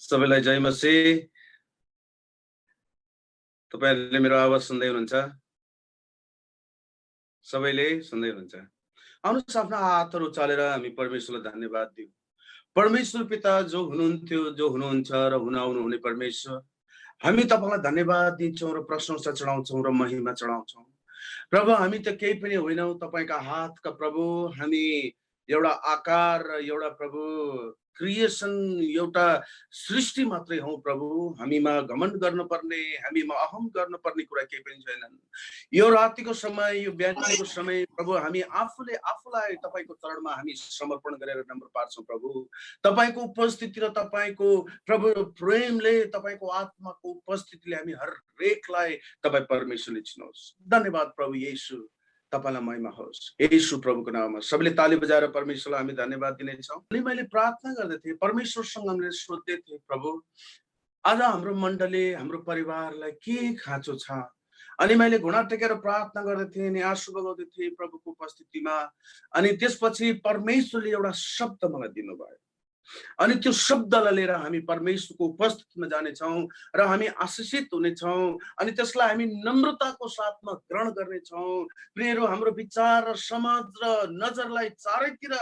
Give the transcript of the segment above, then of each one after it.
सबैलाई जय मसीह। तपाईहरुले मेरो आवाज सुन्दै हुनुहुन्छ? सबैले सुन्दै हुनुहुन्छ? आउनुहोस् आफ्ना हातहरू चालेर हामी परमेश्वरलाई धन्यवाद दिउँ। परमेश्वर पिता जो हुनुहुन्थ्यो, जो हुनुहुन्छ र हुन आउनुहुने परमेश्वर, हामी तपाईलाई धन्यवाद दिन्छौँ र प्रशंसा चढाउँछौँ र महिमा चढाउँछौँ। प्रभु हामी त केही पनि होइनौँ, तपाईका हातका प्रभु। हामी एउटा आकार र एउटा प्रभु क्रिएसन, एउटा सृष्टि मात्रै हौ प्रभु। हामीमा घमण्ड गर्नुपर्ने, हामीमा अहम गर्नुपर्ने कुरा केही पनि छैनन्। यो रातिको समय, यो बिहानको समय प्रभु, हामी आफूले आफूलाई तपाईको चरणमा हामी समर्पण गरेर नम्र पार्छौँ प्रभु। तपाईको उपस्थिति र तपाईको प्रभु प्रेमले, तपाईको आत्माको उपस्थितिले हामी हरेकलाई तपाईँ परमेश्वरले चिन्नुहोस्। धन्यवाद प्रभु येशू, तपाईलाई महिमा होस् येशू प्रभुको नाममा। सबैले ताली बजाएर परमेश्वरलाई हामी धन्यवाद दिनेछौँ। अनि मैले प्रार्थना गर्दै थिएँ, परमेश्वरसँग हामीले सोध्दै थिएँ, प्रभु आज हाम्रो मण्डली, हाम्रो परिवारलाई के खाँचो छ। अनि मैले घुँडा टेकेर प्रार्थना गर्दै थिएँ अनि आँसु बगाउँदै थिएँ प्रभुको उपस्थितिमा। अनि त्यसपछि परमेश्वरले एउटा शब्द मलाई दिनुभयो। अनि त्यो शब्दलाई लिएर हामी परमेश्वरको उपस्थितिमा जानेछौँ र हामी आशीषित हुनेछौँ। अनि त्यसलाई हामी नम्रताको साथमा ग्रहण गर्नेछौँ। प्रियहरू, हाम्रो विचार र समाज र नजरलाई चारैतिर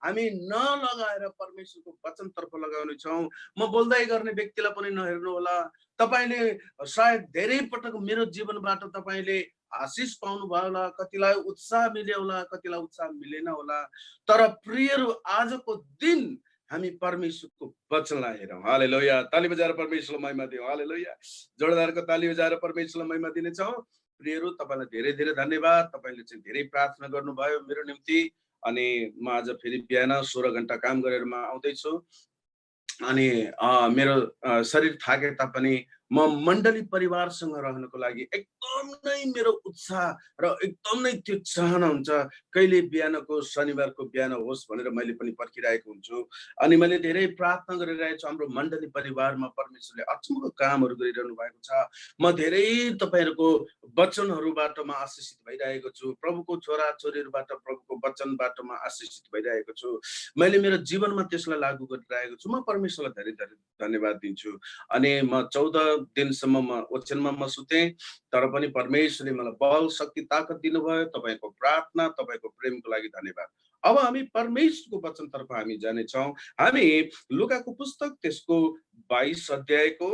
हामी नलगाएर परमेश्वरको वचनतर्फ लगाउनेछौँ। म बोल्दै गर्ने व्यक्तिलाई पनि नहेर्नु होला। तपाईले सायद धेरै पटक मेरो जीवनबाट तपाईले आशिष पाउनु भयो होला, कतिलाई उत्साह मिल्यो होला, कतिलाई उत्साह मिलेन होला। तर प्रियहरू, आजको दिन हामी परमेश्वरको वचनलाई हेरौँ। हालेलुया। ताली बजाएर परमेश्वरलाई महिमा दियौँ। हालेलुया। जोरदारको ताली बजाएर परमेश्वरलाई महिमा दिनेछौँ। प्रियहरू, तपाईलाई धेरै धेरै धन्यवाद। तपाईले चाहिँ धेरै प्रार्थना गर्नुभयो मेरो निम्ति। अनि म आज फेरि बिहान 16 घण्टा काम गरेर म आउँदैछु। अनि मेरो शरीर थाके तापनि म मण्डली परिवारसँग रहनको लागि एकदम नै मेरो उत्साह र एकदम नै त्यो चाहना हुन्छ। कहिले बिहानको शनिबारको बिहान होस् भनेर मैले पनि पर्खिरहेको हुन्छु। अनि मैले धेरै प्रार्थना गरिरहेको छु। हाम्रो मण्डली परिवारमा परमेश्वरले अचम्मको कामहरू गरिरहनु भएको छ। म धेरै तपाईहरुको वचनहरूबाट म आशीषित भइरहेको छु। प्रभुको छोरा छोरीहरूबाट, प्रभुको वचनबाट म आशीषित भइरहेको छु। मैले मेरो जीवनमा त्यसलाई लागू गरिरहेको छु। म परमेश्वरलाई धेरै धेरै धन्यवाद दिन्छु। अनि म 14 दिनसम्म म ओछ्यानमा म सुतेँ, तर पनि परमेश्वरले मलाई बल, शक्ति, ताकत दिनुभयो। तपाईको प्रार्थना, तपाईको प्रेमको लागि धन्यवाद। अब हामी परमेश्वरको वचनतर्फ हामी जानेछौँ। हामी लुकाको पुस्तक त्यसको 22 अध्यायको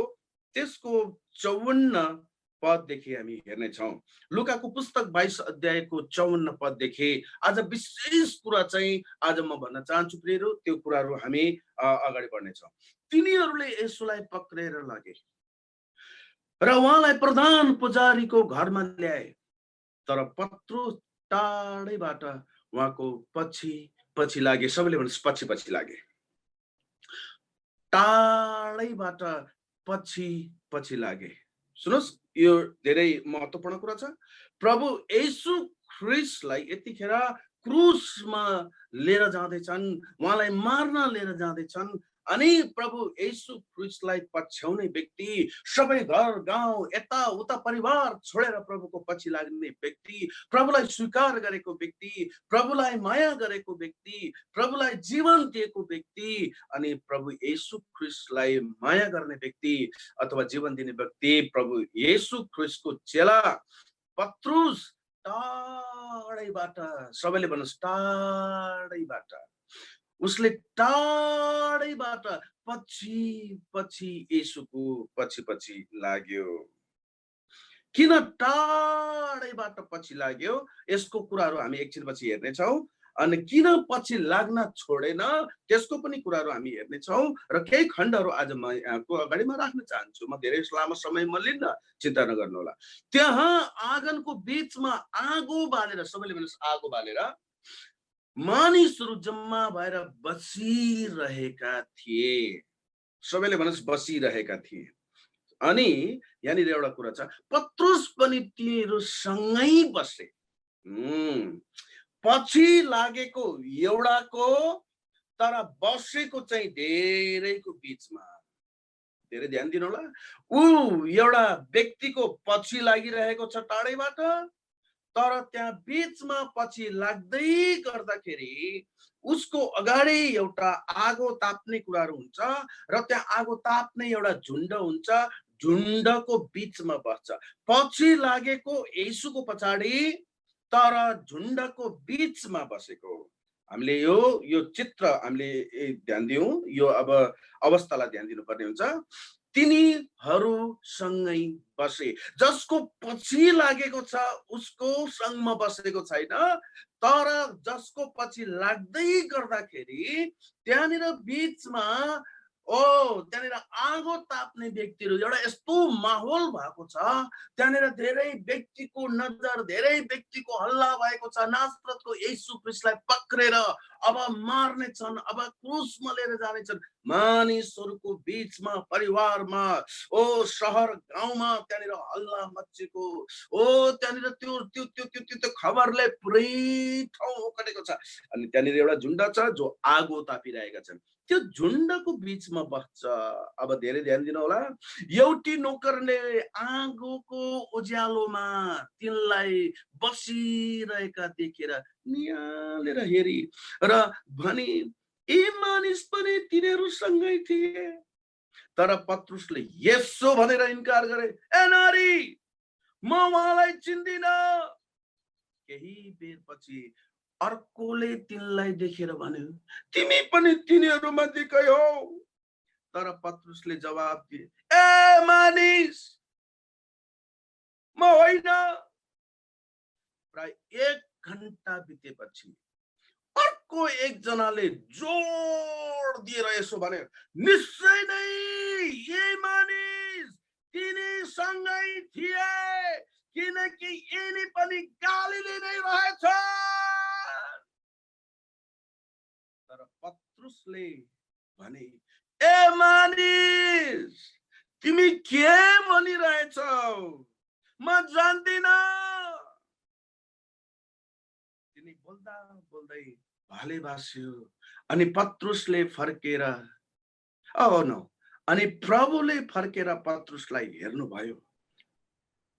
त्यसको 54 पददेखि हामी हेर्नेछौँ। लुकाको पुस्तक 22 अध्यायको 54 पददेखि आज विशेष कुरा चाहिँ आज म भन्न चाहन्छु प्रियहरू। त्यो कुराहरू हामी अगाडि बढ्नेछौँ। तिनीहरूले येशूलाई पक्रेर लगे र उहाँलाई प्रधान पुजारीको घरमा ल्याए। तर पत्रुस टाढैबाट उहाँको पछि पछि लागे। सबैले भन्नुहोस् पछि पछि लागे। टाढैबाट पछि पछि लागे। सुन्नुहोस्, यो धेरै महत्त्वपूर्ण कुरा छ। प्रभु येशू ख्रीष्टलाई यतिखेर क्रुसमा लिएर जाँदैछन्, उहाँलाई मार्न लिएर जाँदैछन्। अनि प्रभु येशू ख्रीष्टलाई पछ्याउने व्यक्ति, सबै घर गाउँ यताउता परिवार छोडेर प्रभुको पछि लाग्ने व्यक्ति, प्रभुलाई स्वीकार गरेको व्यक्ति, प्रभुलाई माया गरेको व्यक्ति, प्रभुलाई जीवन दिएको व्यक्ति, अनि प्रभु येशू ख्रीष्टलाई माया गर्ने व्यक्ति अथवा जीवन दिने व्यक्ति, प्रभु येशू ख्रीष्टको चेला पत्रुस टाढैबाट, सबैले भन्नुहोस् टाढैबाट, उसले टाढैबाट पछि पछि येशूको पछि पछि लाग्यो। किन टाढैबाट पछि लाग्यो, यसको कुराहरू हामी एकछिनपछि हेर्नेछौँ। अनि किन पछि लाग्न छोडेन, त्यसको पनि कुराहरू हामी हेर्नेछौँ। र केही खण्डहरू आज म यहाँको अगाडिमा राख्न चाहन्छु। म धेरै लामो समय म लिन्न, चिन्ता नगर्नु होला। त्यहाँ आँगनको बीचमा आगो बालेर, सबैले भन्नुहोस् आगो बालेर, मानिसहरू जम्मा भएर बसिरहेका थिए। सबैले भन्नुहोस् बसिरहेका थिए। अनि यहाँनिर एउटा कुरा छ, पत्रुस पनि तिनीहरू सँगै बसे। पछि लागेको एउटाको, तर बसेको चाहिँ धेरैको बीचमा। धेरै ध्यान दिनु होला। ऊ एउटा व्यक्तिको पछि लागिरहेको छ टाढैबाट, तर त्यहाँ बीचमा पछि लाग्दै गर्दाखेरि उसको अगाडि एउटा आगो ताप्ने कुराहरू हुन्छ र त्यहाँ आगो ताप्ने एउटा झुण्ड हुन्छ, झुण्डको बीचमा बस्छ। पछि लागेको येशूको पछाडि तर झुण्डको बीचमा बसेको। हामीले यो चित्र हामीले ध्यान दियौँ, यो अब अवस्थालाई ध्यान दिनुपर्ने हुन्छ। तिनीहरूसँगै बसे, जसको पछि लागेको छ उसको सँगमा बसेको छैन, तर जसको पछि लाग्दै गर्दाखेरि त्यहाँनिर बीचमा त्यहाँनिर आगो ताप्ने व्यक्तिहरू, एउटा यस्तो माहौल भएको छ। त्यहाँनिर धेरै व्यक्तिको नजर, धेरै व्यक्तिको हल्ला भएको छ। नासरतको येशू ख्रीष्टलाई पक्रेर अब मार्ने छन्, अब क्रुसमा लिएर जानेछन्। मानिसहरूको बीचमा, परिवारमा, सहर गाउँमा त्यहाँनिर हल्ला मच्चेको, त्यहाँनिर त्यो त्यो त्यो त्यो त्यो खबरले पुरै ठाउँ ओगटेको छ। अनि त्यहाँनिर एउटा झुण्ड छ जो आगो तापिरहेका छन्, त्यो झुण्डको बीचमा बस्छ। अब धेरै ध्यान दिनु होला। एउटी नोकरले आगोको उज्यालोमा तिनलाई बसिरहेका देखेर नियालेर हेरी र भने, यी मानिस पनि तिनीहरूसँगै थिए। तर पत्रुसले यसो भनेर इन्कार गरे, ए नारी, म उहाँलाई चिन्दिन। केही बेरपछि अर्कोले तिनलाई देखेर भन्यो, तिमी पनि तिनीहरू मध्येकै हौ। तर पत्रुसले जवाब दिए, ए मानिस, म होइन। प्राय 1 घण्टा बितेपछि अर्को एकजनाले जोड दिएर यसो भने, निश्चय नै यी मानिस तिनीसँगै थिए, किनकि यिनी पनि गालीले नै रहेछ। तर पत्रुसले भने, ए मानिस, तिमी के भनिरहेछौ? म जान्दिन। तिनी बोल्दा बोल्दै भाले भास्यो। अनि पत्रुसले फर्केर अनि प्रभुले फर्केर पत्रुसलाई हेर्नुभयो।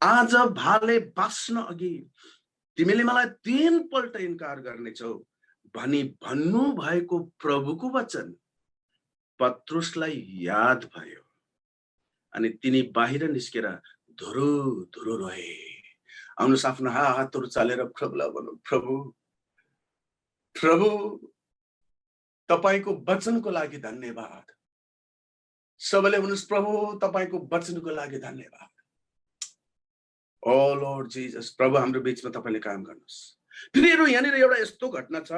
आज भाले बास्न अघि तिमीले मलाई 3 पल्ट इन्कार गर्नेछौ भनी भन्नु भएको प्रभुको वचन पत्रुसलाई याद भयो। अनि तिनी बाहिर निस्केर धुरु धुरु रहे। आउनुहोस् आफ्नो हातहरू चालेर प्रभुलाई भनौँ, प्रभु, प्रभु, तपाईको वचनको लागि धन्यवाद। सबैले भन्नुहोस्, प्रभु, तपाईको वचनको लागि धन्यवाद। ओ लर्ड जिजस, प्रभु हाम्रो बीचमा तपाईले काम गर्नुहोस्। प्रियहरू, यहाँनिर एउटा यस्तो घटना छ।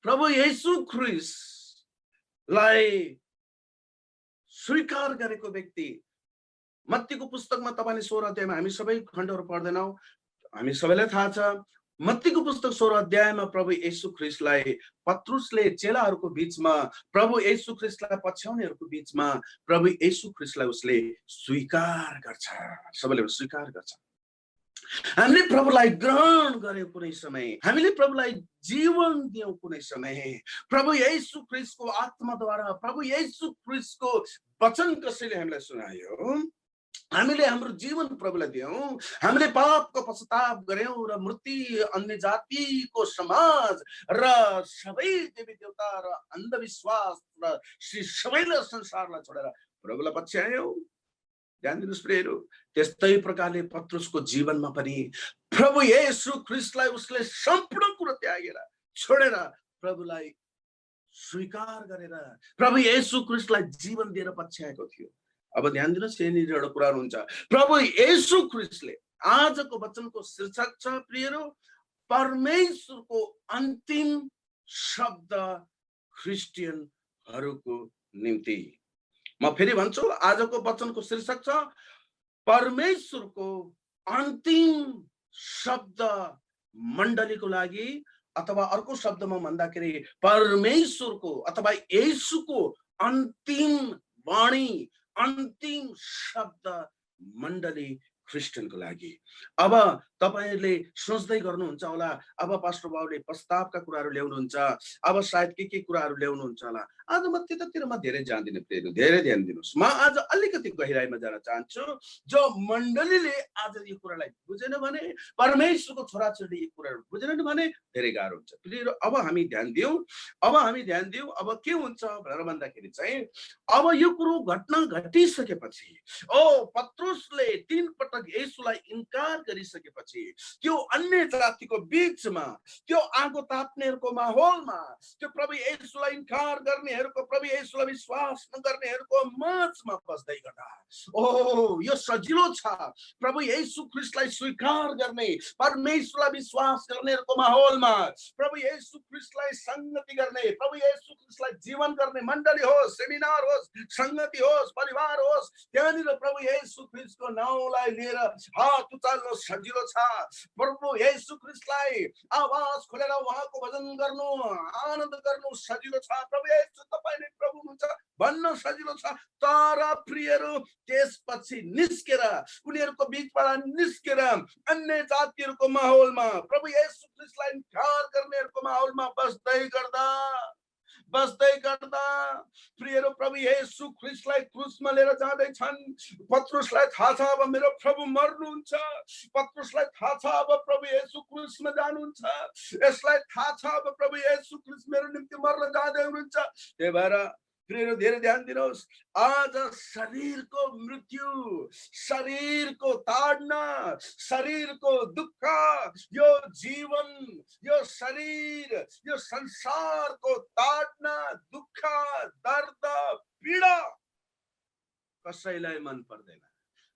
प्रभु येशू ख्रीष्टलाई स्वीकार गरेको व्यक्ति, मत्तीको पुस्तकमा तपाईले 16 अध्यायमा, हामी सबै खण्डहरू पढ्दैनौँ, हामी सबैलाई थाहा छ। मत्तीको पुस्तक 16 अध्यायमा प्रभु येशू ख्रीष्टलाई पत्रुसले चेलाहरूको बीचमा, प्रभु येशू ख्रीष्टलाई पछ्याउनेहरूको बीचमा प्रभु येशू ख्रीष्टलाई उसले स्वीकार गर्छ। सबैले स्वीकार गर्छ। हामीले प्रभुलाई ग्रहण गर्यौं कुनै समय, हामीले प्रभुलाई जीवन दियौं कुनै समय, प्रभु येशू ख्रीष्टको आत्माद्वारा, प्रभु येशू ख्रीष्टको वचन कसैले हामीलाई सुनायो, हामीले हाम्रो जीवन प्रभुलाई दियौं, हामीले पापको पश्चाताप गर्यौं र मूर्ति, अन्य जातिको समाज र सबै देवी देवता र अन्धविश्वास र सबैलाई संसारलाई छोडेर प्रभुलाई पछ्यायौं। ध्यान दिनुहोस् प्रियहरू, त्यस्तै प्रकारले पत्रुसको जीवनमा पनि प्रभु येशू ख्रीष्टलाई उसले सम्पूर्ण कुरा त्यागेर छोडेर प्रभुलाई स्वीकार गरेर प्रभु येशू ख्रीष्टलाई जीवन दिएर पछ्याएको थियो। अब ध्यान दिनुहोस्, यहाँनिर एउटा कुरा हुन्छ। प्रभु येशू ख्रीष्टले, आजको वचनको शीर्षक छ प्रियहरू, परमेश्वरको अन्तिम शब्द क्रिस्चियनहरूको निम्ति। म फेरि भन्छु, आजको वचनको शीर्षक छ परमेश्वरको अन्तिम शब्द मण्डलीको लागि, अथवा अर्को शब्दमा भन्दाखेरि परमेश्वरको अथवा येशूको अन्तिम वाणी, अन्तिम शब्द मण्डली ख्रिस्टियनको लागि। अब तपाईहरुले सोच्दै गर्नुहुन्छ होला, अब पास्टर बाबुले प्रस्तावका कुराहरू ल्याउनुहुन्छ, अब सायद के कुराहरू ल्याउनुहुन्छ होला। आज म त्यतातिरमा धेरै जान्दिनँ प्रियहरू, धेरै ध्यान दिनुस्। म आज अलिकति गहिराइमा जान चाहन्छु। जो मण्डलीले आज यो कुरालाई बुझेन भने, परमेश्वरको छोराछोरीले यो कुराहरू बुझेनन् भने धेरै गाह्रो हुन्छ। प्रियहरू, अब हामी ध्यान दियौँ। अब के हुन्छ भनेर भन्दाखेरि चाहिँ, अब यो कुरो घटना घटिसकेपछि, पत्रुसले 3 पटक येशूलाई इन्कार गरिसकेपछि, त्यो अन्य जातिको बीचमा, त्यो आगो ताप्नेहरूको माहौलमा, त्यो प्रभु येशूलाई इन्कार गर्नेहरूको, प्रभु येशूलाई विश्वास नगर्नेहरूको माझमा बस्दै गर्दा, यो सजिलो छ। प्रभु येशू ख्रिस्टलाई स्वीकार गर्ने, परमेश्वरलाई विश्वास गर्नेहरूको माहौलमा, प्रभु येशू ख्रिस्टलाई संगति गर्ने, प्रभु येशू ख्रिस्टलाई जीवन गर्ने मण्डली होस्, सेमिनार होस्, संगति होस्, परिवार होस्, त्यहाँनिर प्रभु येशू ख्रिस्टको नाउँलाई लिएर हात उचाल्नु सजिलो छ। प्रभु येशू ख्रिस्टलाई आवाज खोलेर उहाँको भजन गर्नु, आनन्द गर्नु सजिलो छ। प्रभु येशू तपाईँ नै प्रभु हुनुहुन्छ भन्न सजिलो छ। तर प्रियहरू, त्यसपछि निस्केर, उनीहरूको बीचबाट निस्केर अन्य जातिहरूको माहौलमा, प्रभु येशू ख्रिस्टलाई इन्कार गर्नेहरूको माहौलमा बस्दै गर्दा प्रियहरू, प्रभु येशू ख्रिस्टलाई क्रुसमा लिएर जाँदैछन्। पत्रुसलाई थाहा छ अब मेरो प्रभु मर्नुहुन्छ, पत्रुसलाई थाहा छ अब प्रभु येशू क्रुसमा जानुहुन्छ, यसलाई थाहा छ अब प्रभु येशू ख्रिस्ट मेरो निम्ति मर्न जाँदै हुनुहुन्छ। त्यही भएर प्रियहरू धेरै ध्यान दिनुहोस्। आज शरीरको मृत्यु, शरीरको ताड्ना, शरीरको दुःख, यो जीवन, यो शरीर, यो संसारको ताड्ना, दुःख, दर्द, पीडा कसैलाई मन पर्दैन।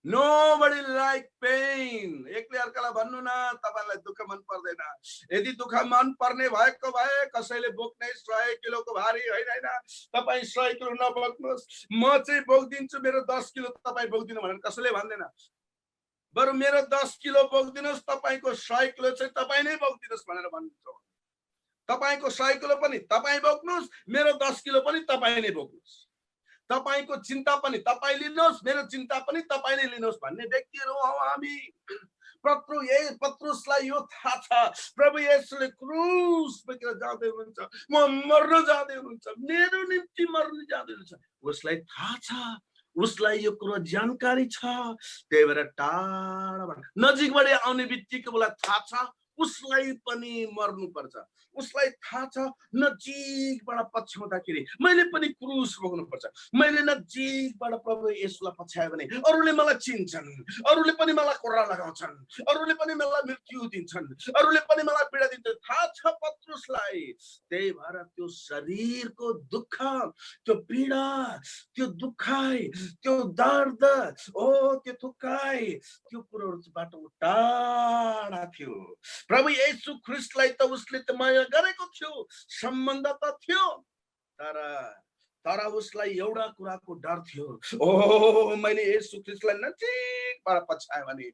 Nobody like pain. एकले अर्कालाई भन्नु न, तपाईलाई दुःख मन पर्दैन। यदि दुःख मन पर्ने भएको भए कसैले बोक्ने 100 किलोको भारी होइन, तपाईँ 100 किलो नबोक्नुहोस्, म चाहिँ बोक्दिन्छु, मेरो 10 किलो तपाईँ बोक्दिनु भनेर कसैले भन्दैन। बरु मेरो 10 किलो बोक्दिनुहोस्, तपाईको 100 किलो चाहिँ तपाईँ नै बोक्दिनुहोस् भनेर भन्नुहुन्छ। तपाईको 100 किलो पनि तपाईँ बोक्नुहोस्, मेरो 10 किलो पनि तपाईँ नै बोक्नुहोस्। तपाईको चिन्ता पनि तपाईँ लिनुहोस्, मेरो चिन्ता पनि तपाईँ नै लिनुहोस् भन्ने व्यक्तिहरू हौ हामी। पत्रुसलाई यो थाहा छ, प्रभु येशूले क्रुस बोकेर जाँदै हुनुहुन्छ, म मर्न जाँदै हुनुहुन्छ, मेरो निम्ति मर्न जाँदै हुनुहुन्छ। उसलाई थाहा छ, उसलाई यो कुरो जानकारी छ। त्यही भएर टाढाबाट नजिकबाट आउने बित्तिकै उसलाई थाहा छ उसलाई पनि मर्नु पर्छ। उसलाई थाहा छ नजिकबाट पछ्याउँदाखेरि मैले पनि क्रुस बोक्नु पर्छ। मैले नजिकबाट प्रभु येशूलाई पछ्याए भने अरूले मलाई चिन्छन्, अरूले पनि मलाई कोर्रा लगाउँछन्, अरूले पनि मलाई मृत्यु दिन्छन्, अरूले पनि मलाई पीडा दिन्छन्। थाहा छ पत्रुसलाई। त्यही भएर त्यो शरीरको दुःख, त्यो पीडा, त्यो दुखाइ, त्यो दर्द, त्यो थुकाइ, त्यो कुरोबाट टाढा थियो। प्रभु येशू ख्रिस्टलाई त उसले त माया गरेको थियो, सम्बन्ध त थियो, तर उसलाई एउटा कुराको डर थियो। मैले येशू ख्रिस्टलाई नजिकबाट पछ्याएँ भने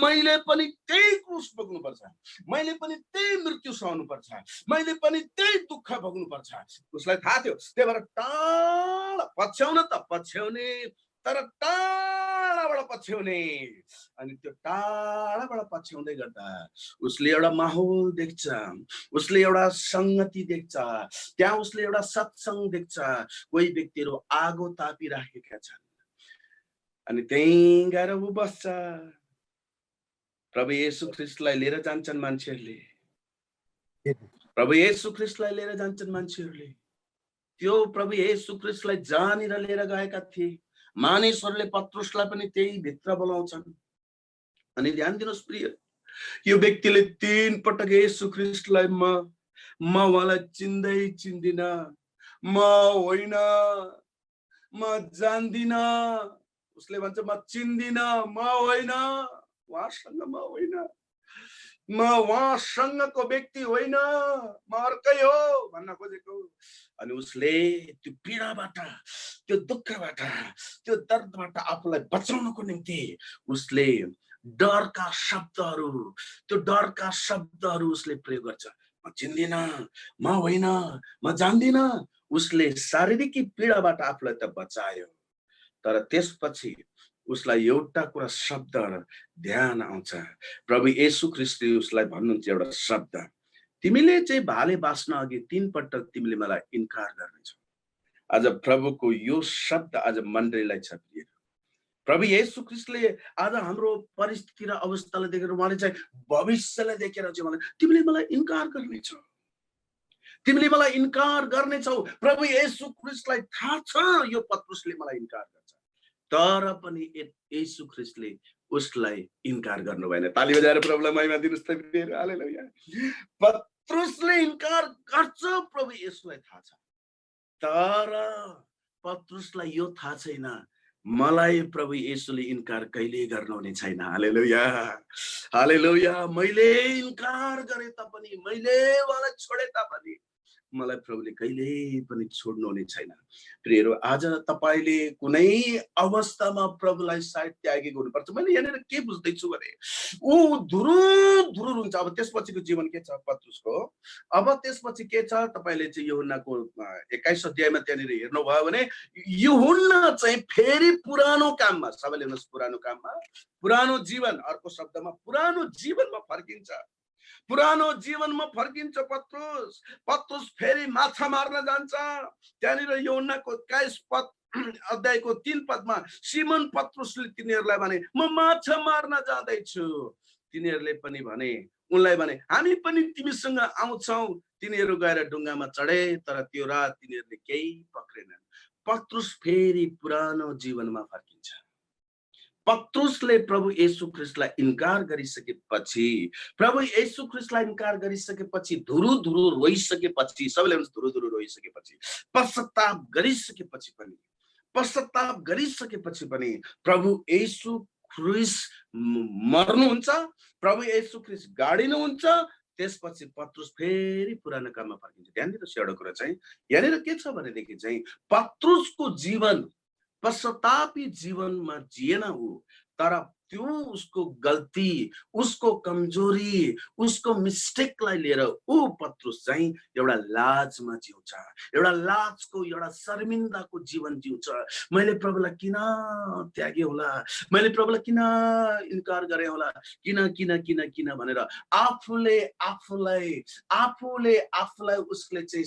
मैले पनि त्यही क्रुस बोक्नुपर्छ, मैले पनि त्यही मृत्यु सहनुपर्छ, मैले पनि त्यही दुःख भोग्नुपर्छ। उसलाई थाहा थियो। त्यही भएर टाढा पछ्याउन त पछ्याउने, तर टाढाबाट पछ्याउने। अनि त्यो टाढाबाट पछ्याउँदै गर्दा उसले एउटा माहौल देख्छ, उसले एउटा संगति देख्छ, त्यहाँ उसले एउटा सत्संग देख्छ। कोही व्यक्तिहरू आगो तापिराखेका छन् अनि त्यहीँ गएर ऊ बस्छ। प्रभु येशू ख्रिस्टलाई लिएर जान्छन् मान्छेहरूले, प्रभु येशू ख्रिस्टलाई लिएर जान्छन् मान्छेहरूले। त्यो प्रभु येशू ख्रिस्टलाई जहाँनिर लिएर गएका थिए मानिसहरूले पत्रुसलाई पनि त्यही भित्र बोलाउँछन्। अनि ध्यान दिनुहोस् प्रिय, यो व्यक्तिले 3 पटक येशू ख्रिस्टलाई म उहाँलाई चिन्दिन, म होइन, म जान्दिन। उसले भन्छ म चिन्दिन, म होइन, उहाँसँग म होइन, म उहाँसँगको व्यक्ति होइन, म अर्कै हो भन्न खोजेको। अनि उसले त्यो पीडाबाट, त्यो दुःखबाट, त्यो दर्दबाट आफूलाई बचाउनको निम्ति उसले डरका शब्दहरू उसले प्रयोग गर्छ। म चिन्दिन, म होइन, म जान्दिन। उसले शारीरिक पीडाबाट आफूलाई त बचायो, तर त्यसपछि उसलाई एउटा कुरा शब्द ध्यान आउँछ। प्रभु येशू ख्रीष्टले उसलाई भन्नुहुन्छ एउटा शब्द, तिमीले चाहिँ भाले बाँच्न अघि 3 पटक तिमीले मलाई इन्कार गर्नेछौ। आज प्रभुको यो शब्द आज मण्डलीलाई छ प्रिय। प्रभु येशू ख्रीष्टले आज हाम्रो परिस्थिति र अवस्थालाई देखेर उहाँले चाहिँ भविष्यलाई देखेर चाहिँ मलाई तिमीले मलाई इन्कार गर्नेछौ, तिमीले मलाई इन्कार गर्नेछौ। प्रभु येशू ख्रीष्टलाई थाहा छ यो पत्रुसले मलाई इन्कार गर्छ, तर पनि येशू ख्रीष्टले उसलाई इन्कार गर्नु भएन। ताली बजाएर प्रभुलाई महिमा दिनुस् त प्रियहरू, हालेलुया। पत्रुसले इन्कार गर्छ प्रभु येशूलाई थाहा छ, तर पत्रुसलाई यो थाहा छैन मलाई प्रभु येशूले इन्कार कहिले गर्नुहुने छैन। हालेलुया, हालेलुया। मैले इन्कार गरे तापनि, मैले उहाँलाई छोडे तापनि मलाई प्रभुले कहिले पनि छोड्नुहुने छैन। प्रियहरू, आज तपाईले कुनै अवस्थामा प्रभुलाई सायद त्यागेको हुनुपर्छ। मैले यहाँनिर के बुझ्दैछु भने ऊ धुरुर धुरुर हुन्छ। अब त्यसपछिको जीवन के छ पत्रुसको, अब त्यसपछि के छ तपाईले चाहिँ यूहन्नाको 21 अध्यायमा त्यहाँनिर हेर्नुभयो भने यूहन्ना चाहिँ फेरि पुरानो काममा, सबैले भन्नुहोस् पुरानो काममा, पुरानो जीवन, अर्को शब्दमा पुरानो जीवनमा फर्किन्छ। पुरानो जीवनमा फर्किन्छ पत्रुस। पत्रुस फेरि माछा मार्न जान्छ। त्यहाँनिर यूहन्नाको 21 अध्यायको 3 पदमा सिमन पत्रुसले तिनीहरूलाई भने म माछा मार्न जाँदैछु। तिनीहरूले पनि भने, उनलाई भने हामी पनि तिमीसँग आउँछौ। तिनीहरू गएर डुङ्गामा चढे, तर त्यो रात तिनीहरूले केही पक्रेनन्। पत्रुस फेरि पुरानो जीवनमा फर्किन्छ। पत्रुसले प्रभु येशू ख्रीष्टलाई इन्कार गरिसकेपछि, प्रभु येशू ख्रीष्टलाई इन्कार गरिसकेपछि, धुरु धुरु रोइसकेपछि, सबैले धुरु धुरु रोइसकेपछि, पश्चाताप गरिसकेपछि पनि प्रभु येशू ख्रीष्ट मर्नुहुन्छ, प्रभु येशू ख्रीष्ट गाडिनुहुन्छ। त्यसपछि पत्रुस फेरि पुरानो काममा फर्किन्छ। ध्यान दिनुहोस् एउटा कुरा चाहिँ यहाँनिर के छ भनेदेखि चाहिँ पत्रुसको जीवन पश्चातापी जीवनमा जिएन ऊ, तर त्यो उसको गल्ती, उसको कमजोरी, उसको मिस्टेकलाई लिएर ऊ पत्रुस चाहिँ एउटा लाजमा जिउँछ, एउटा लाजको, एउटा शर्मिन्दाको जीवन जिउँछ। मैले प्रभुलाई किन त्यागे होला, मैले प्रभुलाई किन इन्कार गरे होला, किन किन किन किन भनेर आफूले आफूलाई उसले चाहिँ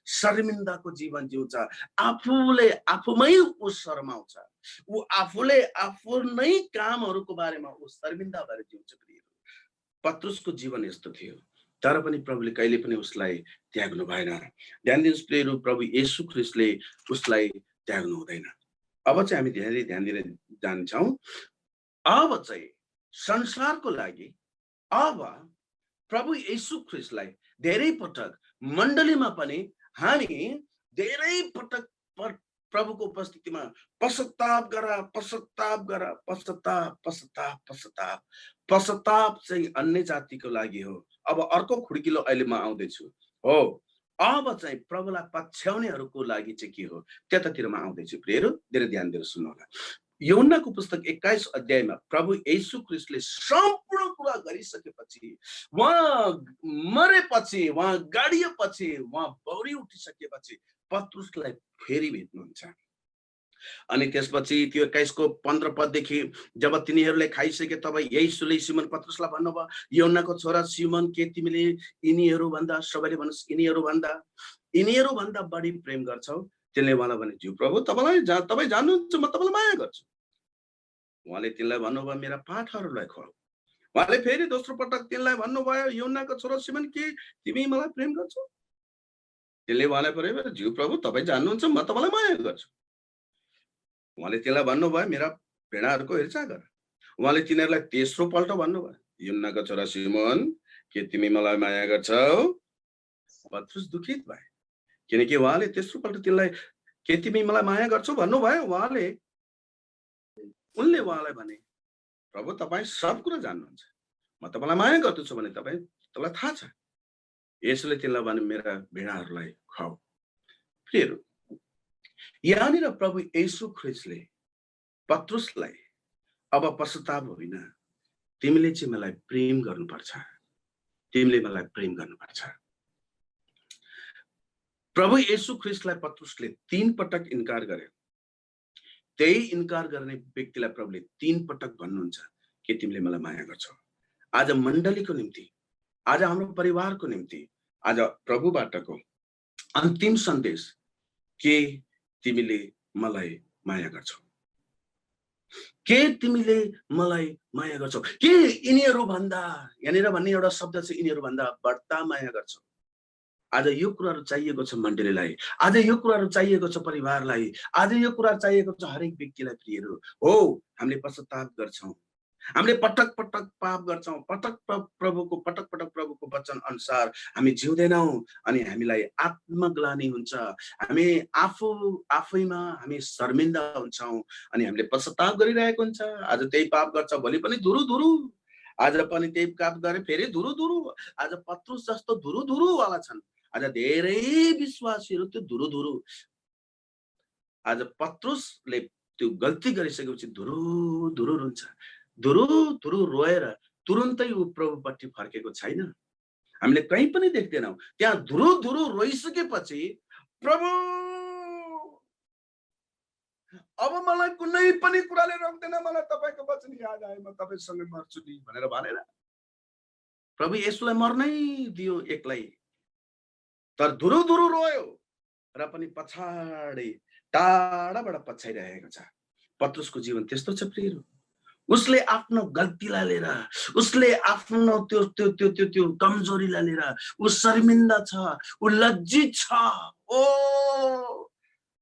शर्मिन्दाको जीवन जिउँछ। आफूले आफूमै ऊ शर्माउँछ, ऊ आफूले आफू नै कामहरूको बारेमा ऊ शर्मिन्दा भएर जिउँछ। पत्रुसको जीवन यस्तो थियो, तर पनि प्रभुले कहिले पनि उसलाई त्याग्नु भएन। ध्यान दिनुहोस् प्रियहरू, प्रभु येशू ख्रीष्टले उसलाई त्याग्नु हुँदैन। अब चाहिँ हामी धेरै ध्यान दिएर जान्छौँ। अब चाहिँ संसारको लागि अब प्रभु येशू ख्रीष्टलाई धेरै पटक मण्डलीमा पनि हामी धेरै पटक प्रभुको उपस्थितिमा पश्चाताप चाहिँ अन्य जातिको लागि हो। अब अर्को खुड्किलो अहिले म आउँदैछु हो, अब चाहिँ प्रभुलाई पछ्याउनेहरूको लागि चाहिँ के हो त्यतातिर म आउँदैछु। प्रियहरू धेरै ध्यान दिएर सुन्नु होला। यूहन्नाको पुस्तक 21 अध्यायमा प्रभु येशू ख्रीष्टले सम्पूर्ण कुरा गरिसकेपछि, उहाँ मरेपछि, उहाँ गाडिएपछि, उहाँ बौरी उठिसकेपछि पत्रुसलाई फेरि भेट्नुहुन्छ। अनि त्यसपछि त्यो 21 को 15 पददेखि जब तिनीहरूले खाइसके तब येशूले सिमन पत्रुसलाई भन्नुभयो, यूहन्नाको छोरा सिमन, के तिमीले यिनीहरू भन्दा, सबैले भन्नुहोस् यिनीहरू भन्दा बढी प्रेम गर्छौ? त्यसले उहाँलाई भने, ज्यू प्रभु, तपाईँ जान्नुहुन्छ म तपाईँलाई माया गर्छु। उहाँले तिनलाई भन्नुभयो, मेरा पाठहरूलाई खुवाऊ। उहाँले फेरि दोस्रो पटक तिनलाई भन्नुभयो, यूहन्नाको छोरा सिमन, के तिमी मलाई प्रेम गर्छौ? त्यसले उहाँलाई भने, ज्यू प्रभु, तपाईँ जान्नुहुन्छ म तपाईँलाई माया गर्छु। उहाँले तिनलाई भन्नुभयो, मेरा भेडाहरूको हेरचाह गर। उहाँले तिनीहरूलाई तेस्रो पल्ट भन्नुभयो, यूहन्नाको छोरा सिमन, के तिमी मलाई माया गर्छौ? पत्रुस दुखित भए, किनकि उहाँले तेस्रो पल्ट तिनलाई के तिमी मलाई माया गर्छौ भन्नुभयो। उनले उहाँलाई भने, प्रभु तपाईँ सब कुरा जान्नुहुन्छ, म तपाईँलाई माया गर्दछु भने तपाईँलाई थाहा छ। यसले तिनलाई भने, मेरा भेडाहरूलाई खुवाऊ। प्रियहरू, यहाँनिर प्रभु येशू ख्रीष्टले पत्रुसलाई अब पश्चाताप होइन, तिमीले चाहिँ मलाई प्रेम गर्नुपर्छ, तिमीले मलाई प्रेम गर्नुपर्छ। प्रभु येशू ख्रीष्टलाई पत्रुसले 3 पटक इन्कार गरे, त्यही इन्कार गर्ने व्यक्तिलाई प्रभुले 3 पटक भन्नुहुन्छ के तिमीले मलाई माया गर्छौ। आज मण्डलीको निम्ति, आज हाम्रो परिवारको निम्ति, आज प्रभुबाटको अन्तिम सन्देश के तिमीले मलाई माया गर्छौ, के तिमीले मलाई माया गर्छौ, के यिनीहरू भन्दा, यहाँनिर भन्ने एउटा शब्द छ यिनीहरू भन्दा बढ्ता माया गर्छौ। आज यो कुराहरू चाहिएको छ मण्डलीलाई, आज यो कुराहरू चाहिएको छ परिवारलाई, आज यो कुरा चाहिएको छ हरेक व्यक्तिलाई। प्रियहरू हो, हामीले पश्चाताप गर्छौं, हामीले पटक पटक पाप गर्छौं, पटक पटक प्रभुको वचन अनुसार हामी जिउँदैनौं अनि हामीलाई आत्मग्लानि हुन्छ, हामी आफैमा हामी शर्मिन्दा हुन्छौं अनि हामीले पश्चाताप गरिरहेको हुन्छ। आज त्यही पाप गर्छ, भोलि पनि धुरु धुरु, आज पनि त्यही पाप गरे फेरि धुरु धुरु। आज पत्रुस जस्तो धुरु धुरु वाला छन्। आज धेरै विश्वासीहरू त्यो धुरु धुरु, आज पत्रुसले त्यो गल्ती गरिसकेपछि धुरु धुरु रुन्छ, धुरु धुरु रोएर तुरुन्तै ऊ प्रभुपट्टि फर्केको छैन। हामीले कहीँ पनि देख्दैनौँ। त्यहाँ धुरु धुरु रोइसकेपछि प्रभु अब मलाई कुनै पनि कुराले रोक्दैन, मलाई तपाईको वचन याद आयो, म तपाईसँग मर्छु नि भनेर भनेर प्रभु येशूलाई मर्नै दियो एक्लै। तर धुरु धुरु रोयो र पनि पछाडि टाढाबाट पछ्याइरहेको छ। पत्रुसको जीवन त्यस्तो छ प्रियहरू। उसले आफ्नो गल्तीलाई लिएर, उसले आफ्नो त्यो त्यो त्यो त्यो त्यो कमजोरीलाई लिएर ऊ शर्मिन्दा छ, ऊ लज्जित छ। ओ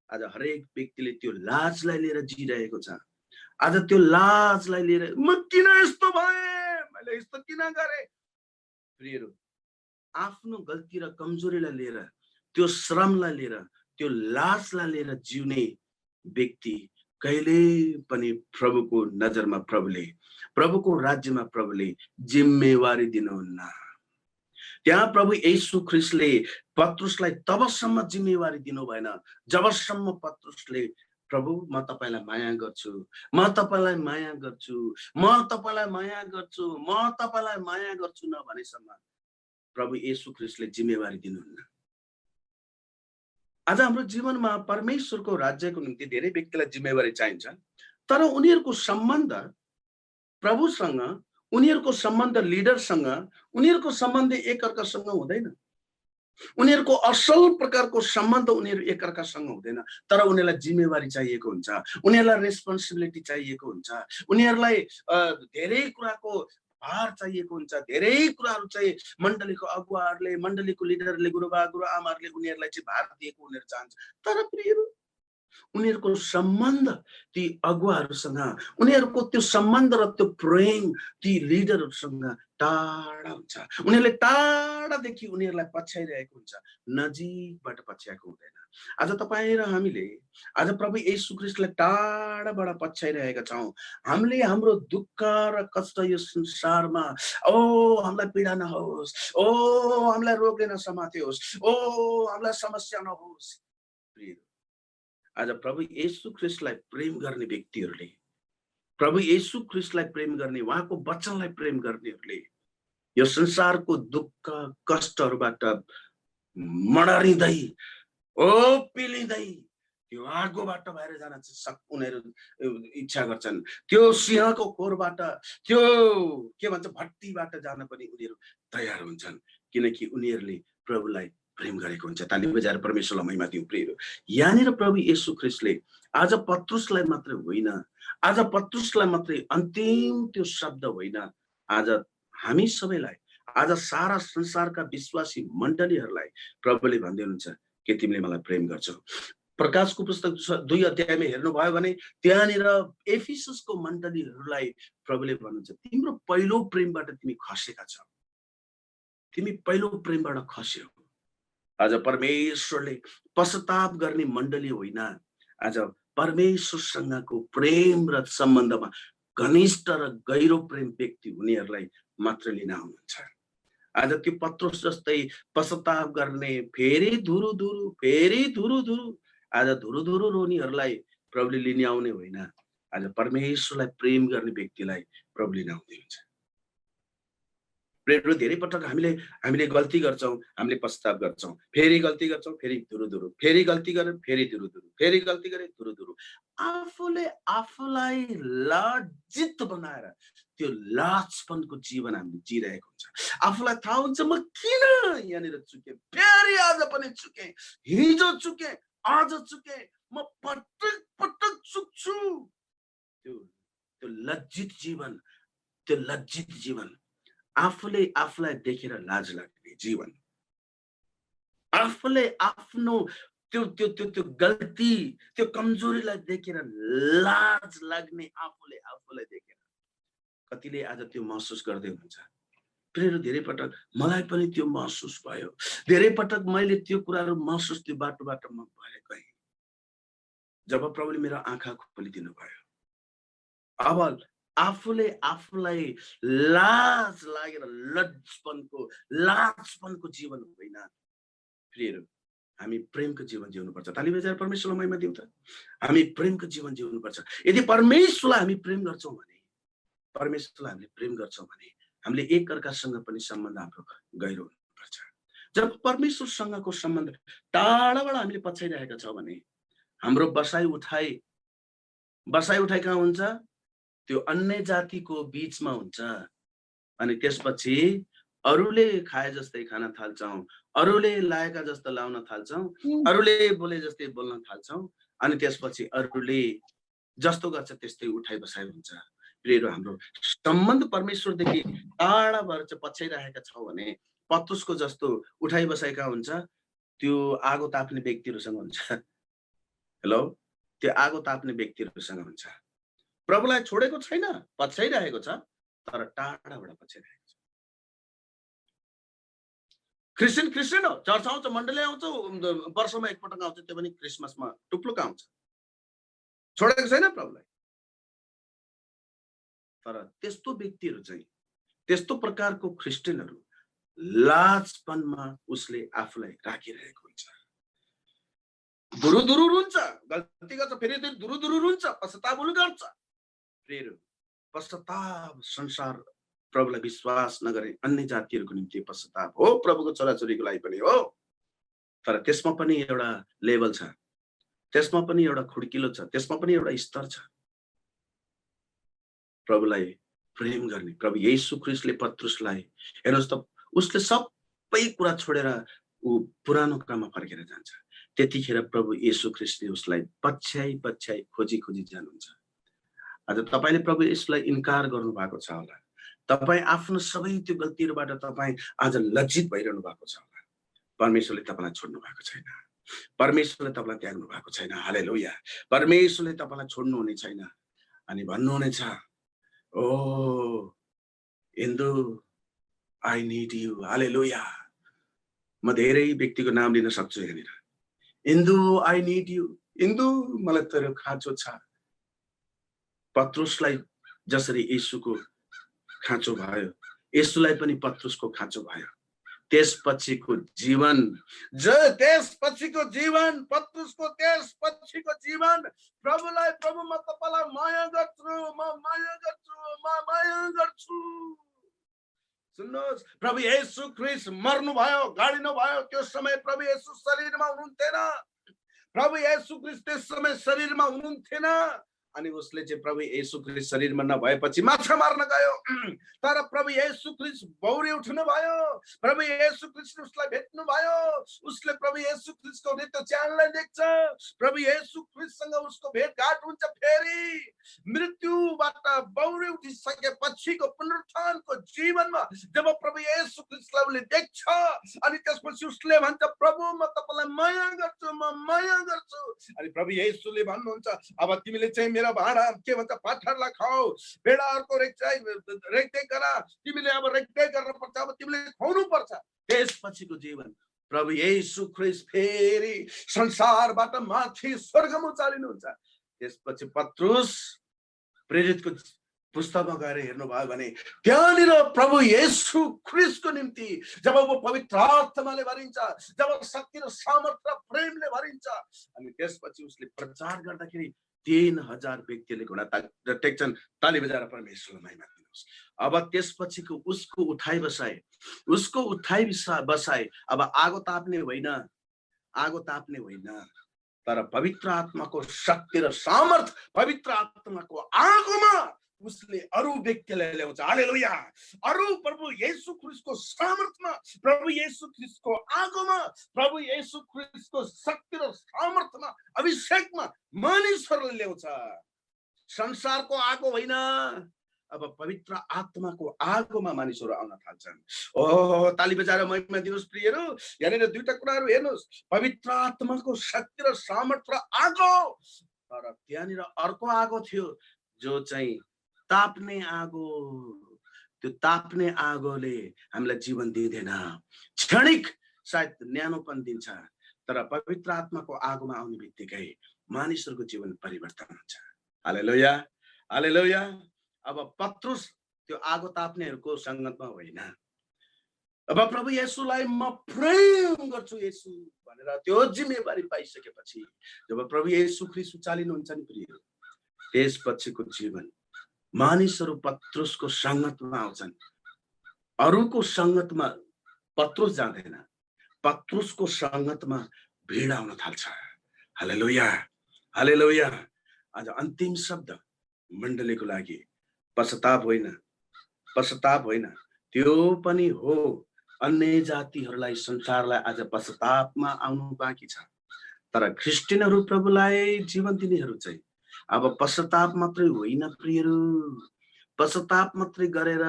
आज हरेक व्यक्तिले त्यो लाजलाई लिएर जिरहेको छ। आज त्यो लाजलाई लिएर म किन यस्तो भएँ, मैले यस्तो किन गरेँ। प्रियहरू, आफ्नो गल्ती र कमजोरीलाई लिएर, त्यो श्रमलाई लिएर, त्यो लाजलाई लिएर जिउने व्यक्ति कहिले पनि प्रभुको नजरमा प्रभुको राज्यमा प्रभुले जिम्मेवारी दिनुहुन्न। त्यहाँ प्रभु येशू ख्रीष्टले पत्रुसलाई तबसम्म जिम्मेवारी दिनु भएन जबसम्म पत्रुसले प्रभु म तपाईलाई माया गर्छु, म तपाईलाई माया गर्छु, म तपाईलाई माया गर्छु, म तपाईलाई माया गर्छु न भनेसम्म प्रभु येशू ख्रीष्टले जिम्मेवारी दिनुहुन्न। आज हाम्रो जीवनमा परमेश्वरको राज्यको निम्ति धेरै व्यक्तिलाई जिम्मेवारी चाहिन्छ, तर उनीहरूको सम्बन्ध प्रभुसँग, उनीहरूको सम्बन्ध लिडरसँग, उनीहरूको सम्बन्ध एकअर्कासँग हुँदैन। उनीहरूको असल प्रकारको सम्बन्ध उनीहरू एकअर्कासँग हुँदैन, तर उनीहरूलाई जिम्मेवारी चाहिएको हुन्छ, उनीहरूलाई रेस्पोन्सिबिलिटी चाहिएको हुन्छ, उनीहरूलाई धेरै कुराको भार चाहिएको हुन्छ, धेरै कुराहरू चाहिँ मण्डलीको अगुवाहरूले, मण्डलीको लिडरले, गुरुबा गुरुआमाहरूले उनीहरूलाई चाहिँ भार दिएको उनीहरू चाहन्छ। तर प्रियहरू, उनीहरूको सम्बन्ध ती अगुवाहरूसँग, उनीहरूको त्यो सम्बन्ध र त्यो प्रेम ती लिडरहरूसँग टाढा हुन्छ। उनीहरूले टाढादेखि उनीहरूलाई पछ्याइरहेको हुन्छ, नजिकबाट पछ्याएको हुँदैन। आज तपाईँ र हामीले आज प्रभु येशू ख्रीष्टलाई टाढाबाट पछ्याइरहेका छौँ। हामीले हाम्रो दुःख र कष्ट यो संसारमा, ओ हामीलाई पीडा नहोस्, ओ हामीलाई रोगले नसमात्योस्, ओ हामीलाई समस्या नहोस्। प्रिय, आज प्रभु येशू ख्रीष्टलाई प्रेम गर्ने व्यक्तिहरूले, प्रभु येशू ख्रीष्टलाई प्रेम गर्ने, उहाँको वचनलाई प्रेम गर्नेहरूले यो संसारको दुःख कष्टहरूबाट मडरिँदै, ओ पिलिँदै त्यो आगोबाट बाहिर जान उनीहरू इच्छा गर्छन्। त्यो सिंहको खोरबाट, त्यो के भन्छ भट्टीबाट जान पनि उनीहरू तयार हुन्छन्, किनकि उनीहरूले प्रभुलाई प्रेम गरेको हुन्छ। ताली बजाएर परमेश्वरलाई महिमा दिउँ। प्रियहरू, यहाँनिर प्रभु येशू ख्रीष्टले आज पत्रुसलाई मात्रै होइन, आज पत्रुसलाई मात्रै अन्तिम त्यो शब्द होइन, आज हामी सबैलाई, आज सारा संसारका विश्वासी मण्डलीहरूलाई प्रभुले भन्दै हुनुहुन्छ के तिमीले मलाई प्रेम गर्छौ। प्रकाशको पुस्तक 2 अध्यायमा हेर्नुभयो भने त्यहाँनिर एफिससको मण्डलीहरूलाई प्रभुले भन्नुहुन्छ तिम्रो पहिलो प्रेमबाट तिमी खसेका छौ, तिमी पहिलो प्रेमबाट खस्यौ। आज परमेश्वरले पश्चाताप गर्ने मण्डली होइन, आज परमेश्वरसँगको प्रेम र सम्बन्धमा घनिष्ठ र गहिरो प्रेम व्यक्ति हुनेहरूलाई मात्र लिन आउनुहुन्छ। आज त्यो पत्रुस जस्तै पश्चाताप गर्ने, फेरि धुरु धुरु, फेरि धुरु धुरु, आज धुरु धुरु रोनीहरूलाई प्रभुले लिन आउने होइन, आज परमेश्वरलाई प्रेम गर्ने व्यक्तिलाई प्रभुले लिन आउँदै हुन्छ। प्रेरितहरू धेरै पटक हामीले गल्ती गर्छौँ, हामीले पश्चाताप गर्छौँ, फेरि गल्ती गर्छौँ, फेरि दुरुदुरु, फेरि गल्ती गरे, फेरि दुरुदुरु, फेरि गल्ती गरे, दुरुदुरु। आफूले आफूलाई लज्जित बनाएर त्यो लाजपनको जीवन हामीले जिरहेको हुन्छ। आफूलाई थाहा हुन्छ म किन यहाँनिर चुकेँ, फेरि आज पनि चुकेँ, हिजो चुकेँ, आज चुकेँ, म पटक पटक चुक्छु। त्यो त्यो लज्जित जीवन, त्यो लज्जित जीवन, आफूले आफूलाई देखेर लाज लाग्ने जीवन, आफूले आफ्नो त्यो त्यो त्यो त्यो गल्ती, त्यो कमजोरीलाई देखेर लाज लाग्ने, आफूले आफूलाई देखेर कतिले आज त्यो महसुस गर्दै हुनुहुन्छ। प्रेरितहरू धेरै पटक मलाई पनि त्यो महसुस भयो, धेरै पटक मैले त्यो कुराहरू महसुस त्यो बाटोबाट म भएर गएँ। जब प्रभुले मेरो आँखा खोलिदिनु भयो, अब आफूले आफूलाई लाज लागेर लाजपनको जीवन होइन। प्रियहरू, हामी प्रेमको जीवन जिउनुपर्छ। ताली बजाएर परमेश्वरलाई महिमा दिउँ त। हामी प्रेमको जीवन जिउनुपर्छ। यदि परमेश्वरलाई हामी प्रेम गर्छौँ भने, परमेश्वरलाई हामीले प्रेम गर्छौँ भने हामीले एक अर्कासँग पनि सम्बन्ध हाम्रो गहिरो हुनुपर्छ। जब परमेश्वरसँगको सम्बन्ध टाढाबाट हामीले पछ्याइरहेका छौँ भने हाम्रो बसाइ उठाइ कहाँ हुन्छ? त्यो अन्य जातिको बीचमा हुन्छ। अनि त्यसपछि अरूले खाए जस्तै खान थाल्छौँ, अरूले लाएका जस्तो लाउन थाल्छौँ, अरूले बोले जस्तै बोल्न थाल्छौँ। अनि त्यसपछि अरूले जस्तो गर्छ त्यस्तै उठाइ बसाइ हुन्छ। प्रियहरू, हाम्रो सम्बन्ध परमेश्वरदेखि टाढा भएर चाहिँ पछ्याइरहेका छौँ भने पत्रुसको जस्तो उठाइ बसाइ कहाँ हुन्छ? त्यो आगो ताप्ने व्यक्तिहरूसँग हुन्छ। हेलो, त्यो आगो ताप्ने व्यक्तिहरूसँग हुन्छ। प्रभुलाई छोडेको छैन, पछ्याइरहेको छ, तर टाढाबाट पछ्याइरहेको छ। क्रिस्चियन हो, चर्च आउँछ, मण्डली आउँछ, वर्षमा एकपटक आउँछ, त्यो पनि क्रिसमसमा टुप्लुक आउँछ। छोडेको छैन प्रभुलाई। तर त्यस्तो व्यक्तिहरू चाहिँ, त्यस्तो प्रकारको क्रिस्चियनहरू लाजपनमा उसले आफूलाई राखिरहेको हुन्छ। दुरुदुरु रुन्छ, गल्ती गर्छ, फेरि दुरुदुरु रुन्छ, पश्चाताप गर्छ। प्रियहरू, पश्चाताप संसार प्रभुलाई विश्वास नगरे अन्य जातिहरूको निम्ति पश्चाताप हो, प्रभुको छोराछोरीको लागि पनि हो। तर त्यसमा पनि एउटा लेभल छ, त्यसमा पनि एउटा खुड्किलो छ, त्यसमा पनि एउटा स्तर छ। प्रभुलाई प्रेम गर्ने प्रभु येशू ख्रीष्टले पत्रुसलाई, हेर्नुहोस् त, उसले सबै कुरा छोडेर ऊ पुरानो क्रममा फर्केर जान्छ। त्यतिखेर प्रभु येशू ख्रीष्टले उसलाई पछ्याइ खोजी जानुहुन्छ। आज तपाईले प्रभु येशूलाई इन्कार गर्नु भएको छ होला। तपाई आफ्नो सबै त्यो गल्तीहरुबाट तपाई आज लज्जित भइरहनु भएको छ होला। परमेश्वरले तपाईलाई छोड्नु भएको छैन। परमेश्वरले तपाईलाई त्याग्नु भएको छैन। हालेलुया। परमेश्वरले तपाईलाई छोड्नु हुने छैन। अनि भन्नु हुनेछ, ओ इन्दु, आई नीड यु। हालेलुया। म धेरै व्यक्तिको नाम लिन सक्छु यहाँनिर। इन्दु, आई नीड यु। इन्दु, मलाई तेरो खाँचो छ। पत्रुसलाई जसरी येशूको खाँचो भयो, येशूलाई पनि पत्रुसको खाँचो भयो। त्यसपछिको जीवन, पत्रुसको त्यसपछिको जीवन, प्रभुलाई, प्रभु म तपाईलाई माया गर्छु। सुन्नुहोस्, प्रभु येशू ख्रीष्ट मर्नु भयो, गाडिनु भयो। त्यो समय प्रभु येशू शरीरमा हुनुहुन्थेन। प्रभु येशू ख्रीष्ट त्यस समय शरीरमा हुनुहुन्थेन। अनि उसले चाहिँ प्रभु येशू ख्रीष्ट शरीरमा नभएपछि माछा मार्न गयो। तर प्रभु येशू ख्रीष्ट बौरी उठ्नु भयो। प्रभु येशू ख्रीष्टले उसलाई भेट्नु भयो। उसले प्रभु येशू ख्रीष्टको नित्य च्यानलाई देख्छ। प्रभु येशू ख्रीष्टसँग उसको भेटघाट हुन्छ। फेरि मृत्युबाट बौरी उठिसकेपछिको पुनरुत्थानको जीवनमा जब प्रभु येशू ख्रीष्टलाई उसले देख्छ, अनि त्यसपछि उसले भन्छ, प्रभु म तपाईलाई माया गर्छु। अनि प्रभु येशूले भन्नुहुन्छ, अब तिमीले चाहिँ मेरा भाँडा के भन्छ पाथरलाई खाऊ, भेडाहरूको रेखदेख गर। तिमीले अब रेखदेख गर्न पर्छ, अब तिमीले खुवाउनु पर्छ। त्यसपछिको जीवन प्रभु येशू ख्रीष्ट फेरि संसारबाट माथि स्वर्गमा उचालिनुहुन्छ। त्यसपछि पत्रुस प्रेरितको पुस्तकमा गएर हेर्नु भयो भने त्यहाँनिर प्रभु येशू ख्रीष्टको निम्ति जब वो पवित्र आत्माले भरिन्छ, जब शक्ति र सामर्थ्य र प्रेमले भरिन्छ, अनि त्यसपछि उसले प्रचार गर्दाखेरि 3000 व्यक्तिले घुँडा टेक्छन्। ताली बजाएर परमेश्वरलाई महिमा दिनुहोस्। गर्नुहोस्। अब त्यसपछिको उसको उठाइ बसाए अब आगो ताप्ने होइन, तर पवित्र आत्माको शक्ति र सामर्थ, पवित्र आत्माको आगोमा उसले अरू व्यक्तिलाई ल्याउँछ। हालेलुया। अरू प्रभु येशू ख्रीष्टको सामर्थमा, प्रभु येशू ख्रीष्टको आगोमा, प्रभु येशू ख्रीष्टको शक्ति र सामर्थमा, अभिषेकमा मानिसहरूलाई ल्याउँछ। संसारको आगो होइन, अब पवित्र आत्माको आगोमा मानिसहरू आउन थाल्छन्। ओ ताली बजाएर महिमा दिनुहोस् प्रियहरू। यहाँनिर दुईटा कुराहरू हेर्नुहोस्, पवित्र आत्माको शक्ति र सामर्थ र आगो। तर त्यहाँनिर अर्को आगो थियो जो चाहिँ ताप्ने आगो। त्यो ताप्ने आगोले हामीलाई जीवन दिँदैन, क्षणिक सायद न्यानोपन दिन्छ, तर पवित्र आत्माको आगोमा आउने बित्तिकै मानिसहरूको जीवन परिवर्तन हुन्छ। हालेलुया, हालेलुया। अब पत्रुस त्यो आगो ताप्नेहरूको संगतमा होइन। अब प्रभु येशूलाई म प्रेम गर्छु येशू भनेर त्यो जिम्मेवारी पाइसकेपछि जब प्रभु येशू ख्रीष्ट उचालिनुहुन्छ नि प्रियहरू, त्यसपछिको जीवन मानिसहरू पत्रुसको संगतमा आउँछन्। अरूको संगतमा पत्रुस जाँदैन, पत्रुसको संगतमा भिड आउन थाल्छ। हालेलुया, हालेलुया। आज अन्तिम शब्द मण्डलीको लागि पश्चाताप होइन, त्यो पनि हो। अन्य जातिहरूलाई, संसारलाई आज पश्चातापमा आउनु बाँकी छ, तर ख्रिस्टियनहरू प्रभुलाई जीवन दिनेहरू चाहिँ अब पश्चाताप मात्रै होइन प्रियहरू, पश्चाताप मात्रै गरेर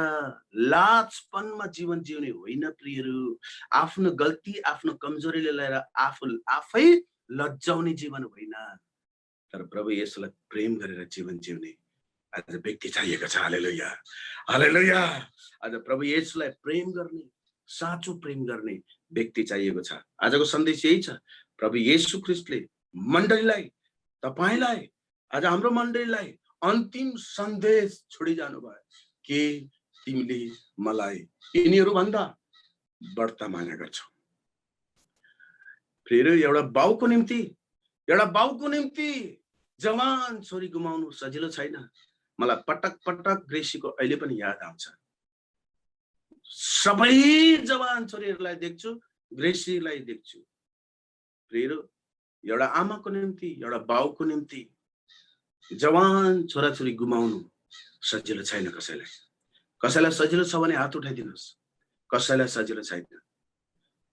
लाजपनमा जीवन जिउने होइन प्रियहरू। आफ्नो गल्ती, आफ्नो कमजोरीले लिएर आफै लज्जाउने जीवन होइन, तर प्रभु येशूलाई प्रेम गरेर जीवन जिउने आज व्यक्ति चाहिएको छ। हालेलुया, हालेलुया। आज प्रभु येशूलाई प्रेम गर्ने, साँचो प्रेम गर्ने व्यक्ति चाहिएको छ। आजको सन्देश यही छ। प्रभु येशू ख्रीष्टले मण्डलीलाई, तपाईलाई, आज हाम्रो मण्डलीलाई अन्तिम सन्देश छोडिजानु भयो कि तिमीले मलाई यिनीहरू भन्दा बढ्ता माया गर्छौ। फेरि एउटा बाउको निम्ति जवान छोरी गुमाउनु सजिलो छैन। मलाई पटक पटक ग्रेसीको अहिले पनि याद आउँछ। सबै जवान छोरीहरूलाई देख्छु, ग्रेसीलाई देख्छु। फेरि एउटा आमाको निम्ति, एउटा बाउको निम्ति जवान छोराछोरी गुमाउनु सजिलो छैन। कसैलाई सजिलो छ भने हात उठाइदिनुहोस्। कसैलाई सजिलो छैन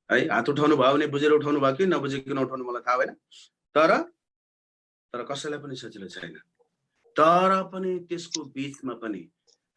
है। हात उठाउनु भयो भने बुझेर उठाउनु भयो कि नबुझेकिन उठाउनु मलाई थाहा भएन, तर कसैलाई पनि सजिलो छैन। तर पनि त्यसको बीचमा पनि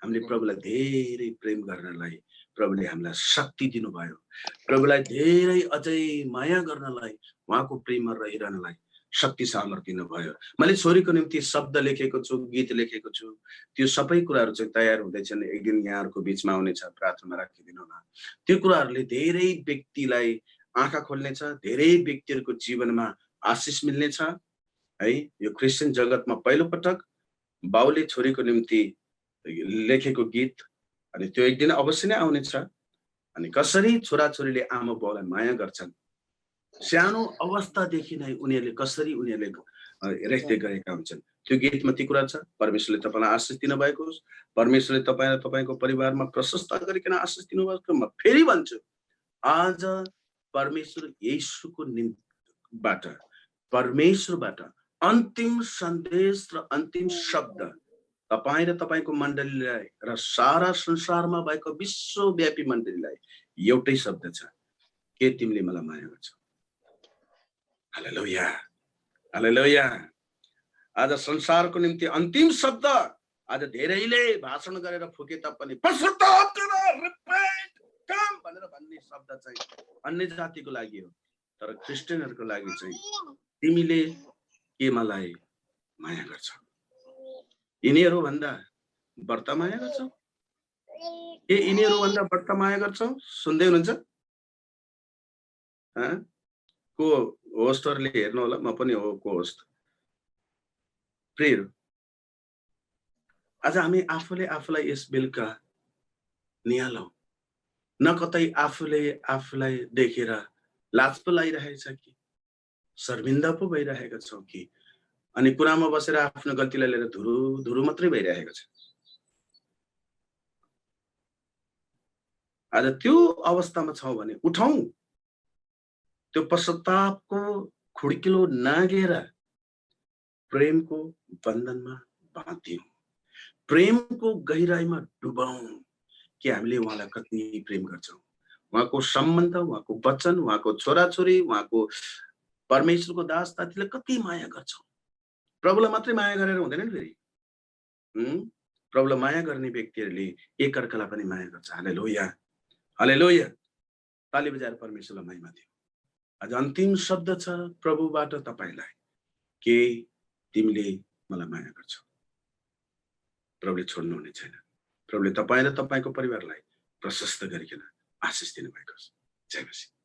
हामीले प्रभुलाई धेरै प्रेम गर्नलाई प्रभुले हामीलाई शक्ति दिनुभयो। प्रभुलाई धेरै अझै माया गर्नलाई, उहाँको प्रेममा रहिरहनलाई शक्ति सामर्थ्य दिनुभयो। मैले छोरीको निम्ति शब्द लेखेको छु, गीत लेखेको छु। त्यो सबै कुराहरू चाहिँ तयार हुँदैछन्। एक दिन यहाँहरूको बीचमा आउनेछ, प्रार्थनामा राखिदिनु होला। त्यो कुराहरूले धेरै व्यक्तिलाई आँखा खोल्नेछ, धेरै व्यक्तिहरूको जीवनमा आशिष मिल्नेछ है। यो क्रिस्चियन जगतमा पहिलो पटक बाउले छोरीको निम्ति लेखेको गीत, अनि त्यो एक दिन अवश्य नै आउनेछ। अनि कसरी छोराछोरीले आमा बाउलाई माया गर्छन्, सानो अवस्थादेखि नै उनीहरूले कसरी रेखदेख गरेका हुन्छन्, त्यो गीतमा ती कुरा छ। परमेश्वरले तपाईँलाई आशिष दिनुभएको होस्। परमेश्वरले तपाईँलाई तपाईँको परिवारमा प्रशस्त गरिकन आशिष दिनुभएको। म फेरि भन्छु, आज परमेश्वर येशूको परमेश्वरबाट अन्तिम सन्देश र अन्तिम शब्द तपाईँ र तपाईँको मण्डलीलाई र सारा संसारमा भएको विश्वव्यापी मण्डलीलाई एउटै शब्द छ, के तिमीले मलाई माया गर्छौ? हालेलुया, हालेलुया। आज संसारको निम्ति अन्तिम शब्द आज धेरैले भाषण गरेर फुके तापनि पश्चाताप गर, रिपेन्ट, कम भनेर भन्ने शब्द चाहिँ अन्य जातिको लागि हो, तर क्रिस्चियनहरूको लागि चाहिँ तिमीले के मलाई माया गर्छौ? यिनीहरू भन्दा बढ्ता माया गर्छौ? के यिनीहरू भन्दा बढ्ता माया गर्छौ? सुन्दै हुनुहुन्छ? को होस्टहरूले हेर्नु होला, म पनि हो को होस्ट। प्रियहरू, आज हामी आफूलाई यस बेलुका निहालौँ। न कतै आफूलाई देखेर लाज पो लागिरहेछ कि, शर्मिन्दा पो भइरहेका छौँ कि, अनि कुरामा बसेर आफ्नो गल्तीलाई लिएर धुरु मात्रै भइरहेको छ। आज त्यो अवस्थामा छौँ भने उठौँ, त्यो पश्चातापको खुड्किलो नागेर प्रेमको बन्धनमा बाँधियौँ, प्रेमको गहिराईमा डुबाउँ कि हामीले उहाँलाई कति प्रेम गर्छौँ, उहाँको सम्बन्ध, उहाँको वचन, उहाँको छोराछोरी, उहाँको परमेश्वरको दास दासीलाई कति माया गर्छौँ। प्रभुलाई मात्रै माया गरेर हुँदैन नि फेरि। प्रभुलाई माया गर्ने व्यक्तिहरूले एकअर्कालाई पनि माया गर्छ। हालेलुया, हालेलुया। ताली बजाएर परमेश्वरलाई महिमा दियो। आज अन्तिम शब्द छ प्रभुबाट तपाईलाई के तिमीले मलाई माया गर्छौ। प्रभुले छोड्नुहुने छैन। प्रभुले तपाईँ र तपाईँको परिवारलाई प्रशस्त गरिकन आशिष दिनुभएको छ। जय मसीह।